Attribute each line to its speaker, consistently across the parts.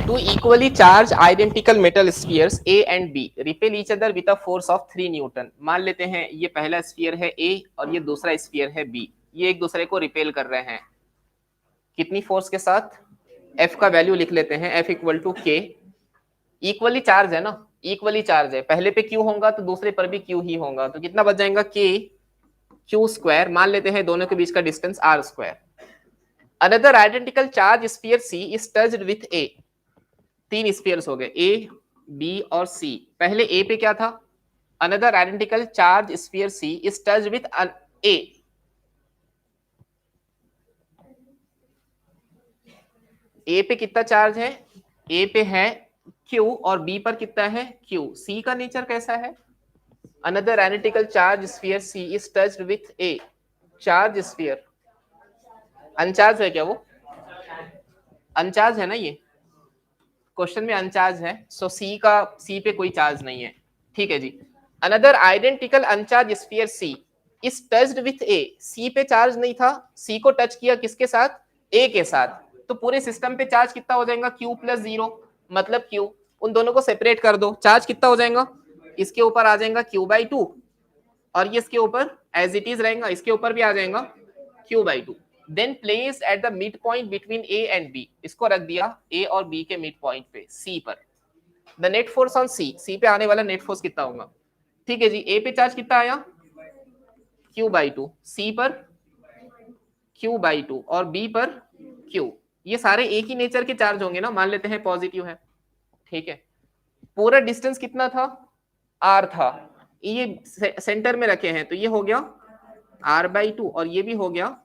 Speaker 1: Two equally charged identical metal spheres A and B repel each other with a force of 3 Newton. मान लेते हैं ये पहला sphere है A और ये दूसरा स्फीयर है B। ये एक दूसरे को रिपेल कर रहे हैं कितनी फोर्स के साथ? F का वैल्यू लिख लेते हैं, F equal to K। Equally charge है ना, इक्वली चार्ज है, पहले पे Q होगा तो दूसरे पर भी Q ही होगा, तो कितना बच जाएगा? K Q square. मान लेते हैं दोनों के बीच का distance R square. Another identical charge sphere C is touched with A। तीन स्फीयर्स हो गए A, B और C। पहले A पे क्या था? Another identical charge sphere C is touched with A। A पे कितना चार्ज है? A पे है Q और B पर कितना है? Q। C का नेचर कैसा है? Another identical charge sphere C is touched with A। Charge sphere अनचार्ज है क्या? वो अनचार्ज है ना, ये क्वेश्चन में अनचार्ज है, सो सी पे कोई चार्ज नहीं है। ठीक है जी। Another identical uncharged sphere C is touched with A। C पे चार्ज नहीं था, C को टच किया किसके साथ? A के साथ। तो पूरे सिस्टम पे चार्ज कितना हो जाएगा? Q प्लस 0, मतलब Q। उन दोनों को सेपरेट कर दो, चार्ज कितना हो जाएगा? इसके ऊपर आ जाएगा Q/2 और ये इसके ऊपर एज इट इज रहेगा, इसके ऊपर भी आ जाएगा Q/2। Then place at the mid point between A and B। इसको रख दिया A और B के मिड पॉइंट पे C पर। The net force on C पे आने वाला नेट फोर्स कितना होगा? ठीक है जी। A पे चार्ज कितना आया? Q/2, C पर Q/2 और B पर Q। ये सारे एक ही नेचर के चार्ज होंगे ना, मान लेते हैं पॉजिटिव है। ठीक है। पूरा डिस्टेंस कितना था? R था। ये सेंटर में रखे हैं तो ये हो गया R/2 और ये भी हो गया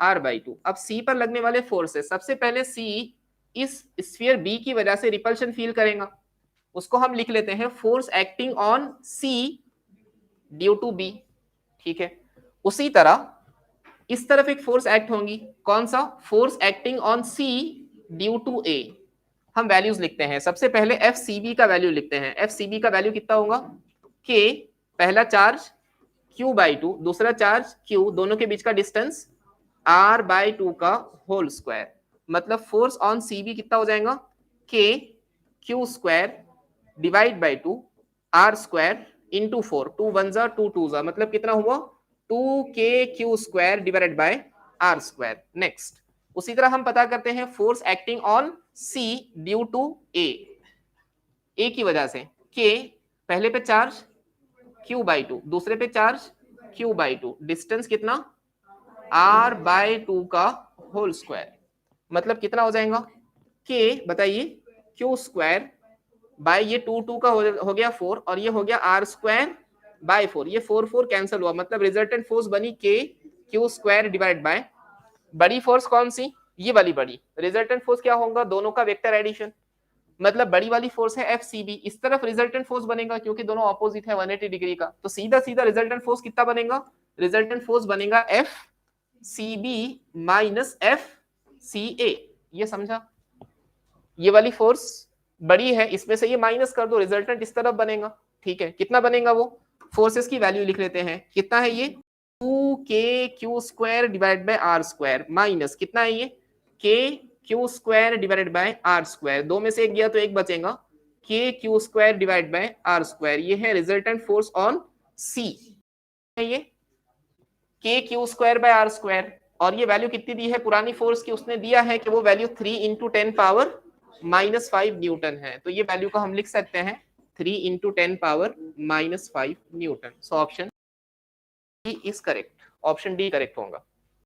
Speaker 1: R/2। अब C पर लगने वाले फोर्स है, सबसे पहले C इस स्फीयर B की वजह से रिपल्शन फील करेगा, उसको हम लिख लेते हैं force acting on C due to B। ठीक है। उसी तरह इस तरफ एक फोर्स एक्ट होंगी, कौन सा? Force acting on C due to A। हम वैल्यूज लिखते हैं, सबसे पहले FCB का वैल्यू लिखते हैं। FCB का वैल्यू कितना होगा? K पहला चार्ज Q/2, दूसरा चार्ज Q, दोनों के बीच का डिस्टेंस R/2 का होल स्क्वायर। मतलब फोर्स ऑन CB कितना हो जाएगा? K Q square divide by 2 R square into 4। 2 1 जा 2 2 जा, मतलब कितना हुआ? 2KQ square divided by R square. Next उसी तरह हम पता करते हैं force acting on C due to A। A की वजह से K पहले पे चार्ज Q/2, दूसरे पे चार्ज Q/2, डिस्टेंस कितना? R/2 का होल स्क्वायर। मतलब कितना हो जाएगा? K बताइए, Q स्क्वायर बाय ये 2 2 का हो गया 4 और ये हो गया R स्क्वायर बाय 4। ये 4 4 कैंसिल हुआ, मतलब रिजल्टेंट फोर्स बनी K Q square divide by बड़ी फोर्स कौन सी? ये वाली बड़ी। रिजल्टेंट फोर्स क्या होगा? दोनों का वेक्टर एडिशन, मतलब बड़ी वाली फोर्स है FCB। इस तरफ रिजल्टेंट फोर्स बनेगा क्योंकि दोनों ऑपोजिट है 180 डिग्री का, तो सीधा सीधा रिजल्टेंट फोर्स कितना बनेगा? रिजल्टेंट फोर्स बनेगा FCB माइनस FCA। ये समझा? ये वाली फोर्स बड़ी है, इसमें से ये माइनस कर दो, रिजल्टेंट इस तरफ बनेगा। ठीक है। कितना बनेगा? वो फोर्सेस की वैल्यू लिख लेते हैं। कितना है ये? 2KQ square divide by R square minus कितना है ये? KQ square divided by R square. दो में से एक गया तो एक बचेगा, KQ square divide by R square. ये है रिजल्टेंट फोर्स ऑन C है ये KQ square by R square. और ये वैल्यू कितनी दी है पुरानी फोर्स की? उसने दिया है कि वो वैल्यू 3 इंटू 10 पावर -5 न्यूटन है, तो ये वैल्यू को हम लिख सकते हैं 3 into 10 power -5 Newton. So option D is correct, option D correct होगा।